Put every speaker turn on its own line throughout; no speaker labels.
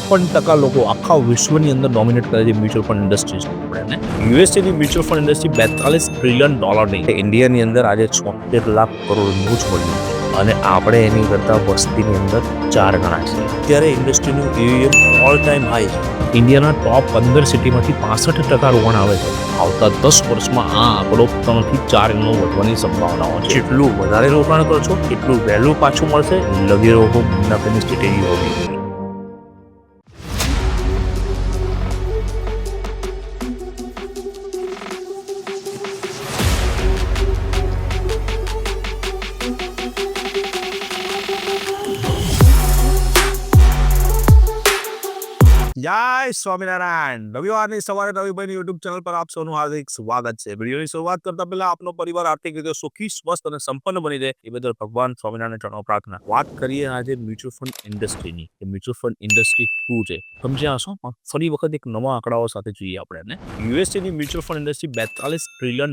56% લોકો આખા વિશ્વની અંદર ડોમિનેટ કરે છે મ્યુચ્યુઅલ ફંડ ઇન્ડસ્ટ્રીઝ. યુએસએની મ્યુચ્યુઅલ ફંડ ઇન્ડસ્ટ્રી $42 ટ્રિલિયન ઇન્ડિયાની અંદર આજે 76 લાખ કરોડનું જ મળ્યું છે અને આપણે એની કરતા વસ્તીની અંદર 4 ગણા છે. ત્યારે ઇન્ડસ્ટ્રીનું AUM ઓલ ટાઈમ હાઈ છે. ઇન્ડિયાના ટોપ 15 સિટીમાંથી 65% રોકાણ આવે છે. આવતા 10 વર્ષમાં આ આંકડો 3 થી 4 ગણો વધવાની સંભાવનાઓ છે. જેટલું વધારે રોકાણ કરશો એટલું વહેલું પાછું મળશે. લગી રહો મુનાફાની સ્ટ્રેટેજી હોવી જોઈએ. જય સ્વામિનારાયણ. રવિવારની સવારે રવિભાઈની યુટ્યુબ ચેનલ પર આપ સૌનું હાર્દિક સ્વાગત છે. વિડીયોની શરૂઆત કરતા પહેલા આપનો પરિવાર આર્થિક રીતે સુખી, સ્વસ્થ અને સંપન્ન બની જાય એ બદલ ભગવાન સ્વામિનારાયણ ચરણો પ્રાર્થના. વાત કરીએ આજે મ્યુચ્યુઅલ ફંડ ઇન્ડસ્ટ્રીની. કે મ્યુચ્યુઅલ ફંડ ઇન્ડસ્ટ્રી શું છે સમજ્યા હશો. ફરી વખત એક નવા આંકડાઓ સાથે જોઈએ આપણે. યુએસએની મ્યુચ્યુઅલ ફંડ ઇન્ડસ્ટ્રી $42 ટ્રિલિયન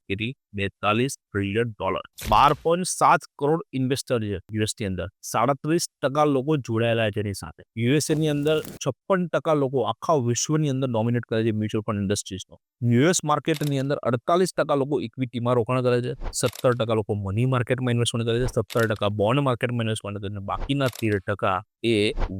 કેટલી $42 ટ્રિલિયન 12.7 કરોડ ઇન્વેસ્ટર છે યુએસની અંદર. 37% લોકો જોડાયેલા છે એની સાથે. યુએસએ ની અંદર 56% લોકો આખા વિશ્વની અંદર ડોમિનેટ કરે છે મ્યુચ્યુઅલ ફંડ ઇન્ડસ્ટ્રીઝનો. યુએસ માર્કેટની અંદર 48% લોકો ઇક્વિટીમાં રોકાણ કરે છે, 17% લોકો મની માર્કેટમાં ઇન્વેસ્ટમેન્ટ કરે છે, 17% બોન્ડ માર્કેટમાં ઇન્વેસ્ટમેન્ટ કરે છે, બાકીના 13% એ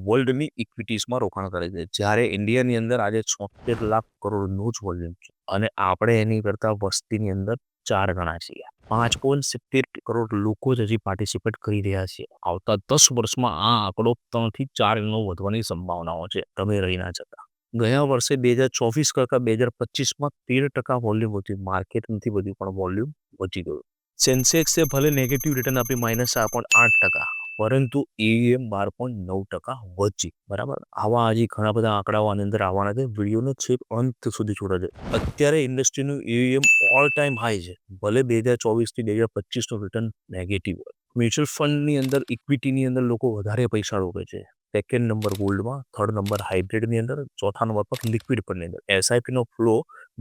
વર્લ્ડની ઇક્વિટીઝમાં રોકાણ કરે છે. જ્યારે ઇન્ડિયાની અંદર આજે 76 લાખ કરોડનું જ વોલ્યુમ છે અને આપણે એની કરતા વસ્તીની અંદર 4 ગણા છીએ. 5.70 કરોડ લોકો જ હજી પાર્ટિસિપેટ કરી રહ્યા છે. આવતા 10 વર્ષમાં આ આંકડો 3 થી 4 ગણો વધવાની સંભાવનાઓ છે. તમે રહી ના જતા. ગયા વર્ષે 2024 કરતાં 2025માં 13% વોલ્યુમ વધ્યું. માર્કેટ નથી વધ્યું પણ વોલ્યુમ વધી ગયું. સેન્સેક્સે ભલે નેગેટિવ રિટર્ન આપ્યું -8%, પરંતુ AUM 12.9% વધી. બરાબર. આવા હજી ઘણા બધા આંકડાઓ આની અંદર આવવાના છે. વિડીયોનો છેક અંત સુધી જોડાજો. અત્યારે ઇન્ડસ્ટ્રીનું AUM ઓલ ટાઈમ હાઈ છે. ભલે 2024 થી 2025નું રિટર્ન નેગેટિવ હોય. મ્યુચ્યુઅલ ફંડની અંદર ઇક્વિટીની અંદર લોકો વધારે પૈસા રોકે છે. સેકન્ડ નંબર ગોલ્ડમાં, થર્ડ નંબર હાઇબ્રિડની અંદર, ચોથા નંબર પર લિક્વિડ ફંડની અંદર. SIPનો ફ્લો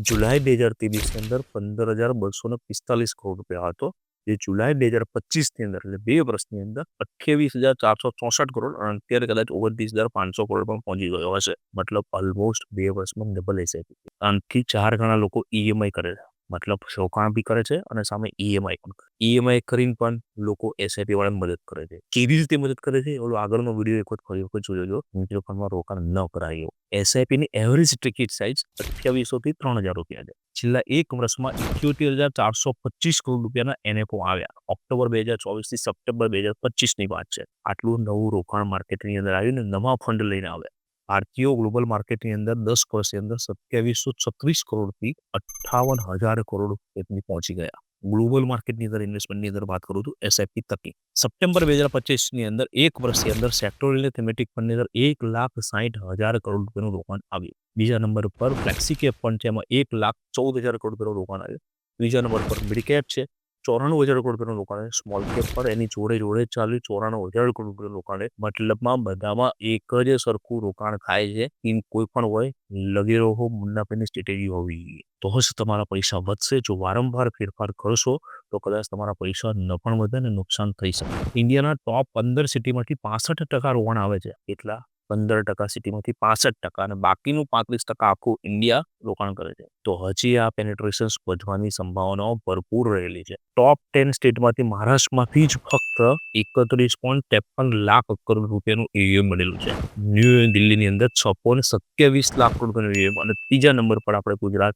જુલાઈ 2023ની અંદર 15,245 કરોડ રૂપિયા હતો, જે જુલાઈ 2025ની અંદર એટલે 2 વર્ષની અંદર 28,464 કરોડ અને અત્યારે કદાચ 29,500 કરોડ પણ પહોંચી ગયો હશે. મતલબ ઓલમોસ્ટ 2 વર્ષમાં ડબલ SIP. 3 થી 4 ગણા લોકો EMI કરે છે. મતલબ રોકાણ બી કરે છે અને સામે EMI પણ કરે. EMI કરીને પણ લોકો SIP વાળાને મદદ કરે છે. કેવી રીતે મદદ કરે છે ઓલો આગળનો વિડીયો એક ફરી વખત જોજો. મ્યુચ્યુઅલ ફંડમાં રોકાણ ન કરાય એવું. SIPની એવરેજ ટિકિટ સાઇઝ 2800 થી 3000 રૂપિયા છે. છેલ્લા એક વર્ષમાં 78,425 કરોડ રૂપિયાના NFO આવ્યા. ઓક્ટોબર 2024 થી સપ્ટેમ્બર 2025ની વાત છે. આટલું નવું રોકાણ માર્કેટની અંદર આવ્યું ને નવા ફંડ લઈને આવ્યા. ભારતીયો ગ્લોબલ માર્કેટની અંદર 10 વર્ષની અંદર 2736 કરોડથી 58,000 કરોડ સુધી પહોંચી ગયા. ગ્લોબલ માર્કેટની અંદર ઇન્વેસ્ટમેન્ટની અંદર વાત કરું છું SIP તકી. સપ્ટેમ્બર 2025ની અંદર એક વર્ષની અંદર સેક્ટોરિયલ થેમેટિક ફંડની અંદર 1,60,000 કરોડ રૂપિયાનું રોકાણ આવ્યું. બીજા નંબર પર ફ્લેક્સી કેપ ફંડ છે, એમાં 1,14,000 કરોડ રૂપિયાનું રોકાણ આવ્યું. ત્રીજા નંબર પર મિડ કેપ છે, 94,000 કરોડ રૂપિયાનું રોકાણ છે. સ્મોલ કેપ પર એની જોડે ચાલ્યું 94,000 કરોડ રૂપિયાનું રોકાણ. મતલબમાં બધામાં એક જ સરખું રોકાણ થાય છે. કોઈ પણ હોય લગી રહો મુનાફાની સ્ટ્રેટેજી હોવી જોઈએ. તો જ તમારા પૈસા વધશે. જો વારંવાર ફેરફાર કરશો તો કદાચ તમારા પૈસા ન પણ વધે ને નુકસાન થઈ શકે. ઇન્ડિયાના ટોપ 15 સિટીમાંથી 65% રોકાણ આવે છે. એટલા 15% સિટીમાંથી 65% અને બાકીનું 35% આખું ઇન્ડિયા રોકાણ કરે છે. તો હજી આ પેનેટ્રેશન વધવાની સંભાવનાઓ ભરપૂર રહેલી છે. ટોપ 10 સ્ટેટમાંથી મહારાષ્ટ્રમાંથી જ ફક્ત 31.53 લાખ કરોડ રૂપિયાનું AUM બનેલું છે. ન્યૂ દિલ્હીની અંદર 6.27 લાખ કરોડ રૂપિયાનું AUM અને ત્રીજા નંબર પર આપણે ગુજરાત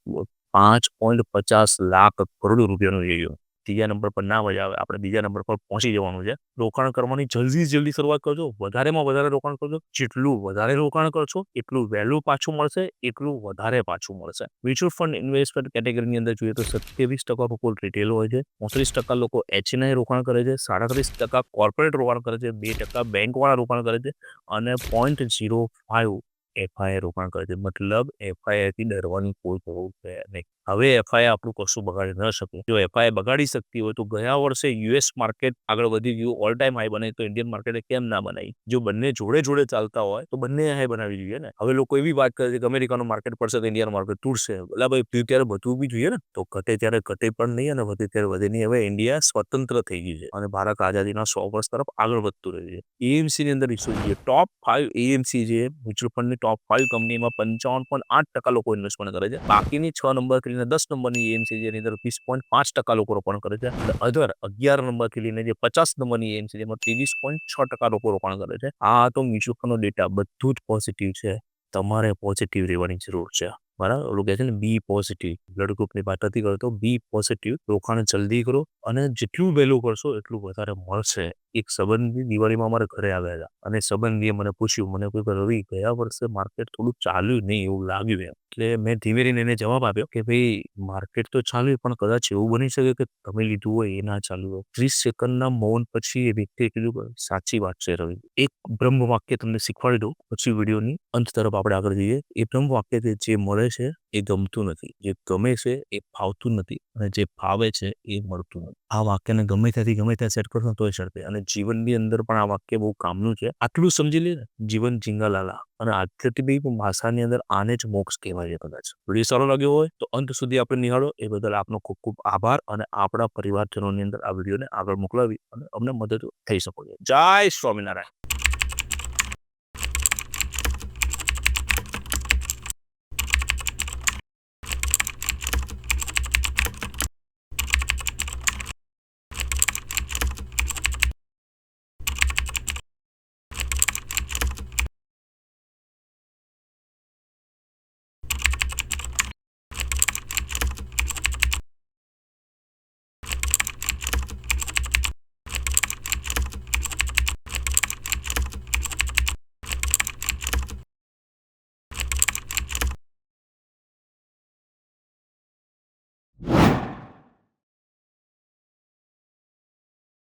5.50 લાખ કરોડ રૂપિયાનું AUM. ત્રીજા નંબર પર ના મજા આવે, આપણે બીજા નંબર પર પહોંચી જવાનું છે. રોકાણ કરવાની જલ્દી શરૂઆત કરજો. વધારેમાં વધારે રોકાણ કરજો. જેટલું વધારે રોકાણ કરશો એટલું વહેલું પાછું મળશે, એટલું વધારે પાછું મળશે. મ્યુચ્યુઅલ ફંડ ઇન્વેસ્ટમેન્ટ કેટેગરીની અંદર જોઈએ તો 27% લોકો રિટેલ હોય છે, 35% લોકો HNI રોકાણ કરે છે, 37% કોર્પોરેટ રોકાણ કરે છે, 2% બેંકવાળા રોકાણ કરે છે અને 0.05 એફઆઈ રોકાણ કરે છે. મતલબ એફઆઈ થી ડરવાની કોઈ જરૂર છે નહીં. હવે એફઆઈ આપણું કશું બગાડી ન શકે. જો એફઆઈ બગાડી શકતી હોય તો ગયા વર્ષે યુએસ માર્કેટ આગળ વધી ગયું, ઓલ ટાઈમ હાઈ બને, તો ઇન્ડિયન માર્કેટે કેમ ના બનાવી? જો બંને જોડે જોડે ચાલતા હોય તો બંને હાઈ બનાવવી જોઈએ ને. હવે લોકો એવી વાત કરે છે કે અમેરિકાનું માર્કેટ પડશે તો ઇન્ડિયન માર્કેટ તૂટશે. એટલે ભાઈ ત્યારે બધું બી જોઈએ ને, તો ઘટે ત્યારે ઘટે પણ નહીં અને વધે ત્યારે વધે નહીં. હવે ઇન્ડિયા સ્વતંત્ર થઈ ગયું છે અને ભારત આઝાદીના 100 વર્ષ તરફ આગળ વધતું રહ્યું છે. એએમસી ની અંદર ઇસ્યુ છે, ટોપ 5 એએમસી જે મ્યુચ્યુઅલ ફંડની ટોપ 5 કંપનીમાં 55.8% લોકો ઇન્વેસ્ટમેન્ટ કરે છે. બાકીની 6 નંબરથી લઈને 10 નંબરની એએમસી જેની અંદર 20.5% લોકો રોકાણ કરે છે. અને અધર 11 નંબરથી લઈને જે 50 નંબરની એએમસી જેમાં 23.6% લોકો રોકાણ કરે છે. આ તો મ્યુચ્યુઅલ ફંડનો ડેટા બધું જ પોઝિટિવ છે. તમારે પોઝિટિવ રહેવાની જરૂર છે. બરાબર, ઓલું કહે છે ને બી પોઝિટિવ. બ્લડ ગ્રુપની વાત નથી કરતો, બી પોઝિટિવ. રોકાણ જલ્દી કરો અને જેટલું વહેલું કરશો એટલું વધારે મળશે. એક સંબંધી દિવાળીમાં અમારે ઘરે આવ્યા હતા અને સંબંધીએ મને પૂછ્યું, મને કોઈ રવિ ગયા વર્ષે માર્કેટ થોડું ચાલ્યું નહીં એવું લાગ્યું એમ. એટલે મેં ધીમે ધીમે એને જવાબ આપ્યો કે ભાઈ માર્કેટ તો ચાલ્યું પણ કદાચ એવું બની શકે કે તમે લીધું હોય એ ના ચાલ્યું હોય. 30 સેકન્ડના મૌન પછી એ વ્યક્તિએ કીધું કે સાચી વાત છે રવિ. એક બ્રહ્મ વાક્ય તમને શીખવાડી દઉં પછી વિડીયોની અંત તરફ આપણે આગળ જઈએ. એ બ્રહ્મ વાક્ય કે જે મળે છે એ ગમતું નથી, જે ગમે છે એ ફાવતું નથી અને જે ફાવે છે એ મળતું નથી. આ વાક્યને ગમે ત્યાં સેટ કરશો તોય ચડશે. અને જીવનની અંદર પણ આ વાક્ય બહુ કામનું છે. આટલું સમજી લે ને, જીવન જીંગાલાલા. અને આધ્યાત્મિક ભાષાની અંદર આને જ મોક્ષ કહેવાય છે કદાચ. વિડીયો સારો લાગ્યો હોય તો અંત સુધી આપણે નિહાળો. એ બદલ આપનો ખૂબ ખૂબ આભાર અને આપણા પરિવારજનોની અંદર આ વિડીયોને આગળ મોકલાવી અને અમને મદદ થઈ શકો છો. જય સ્વામિનારાયણ.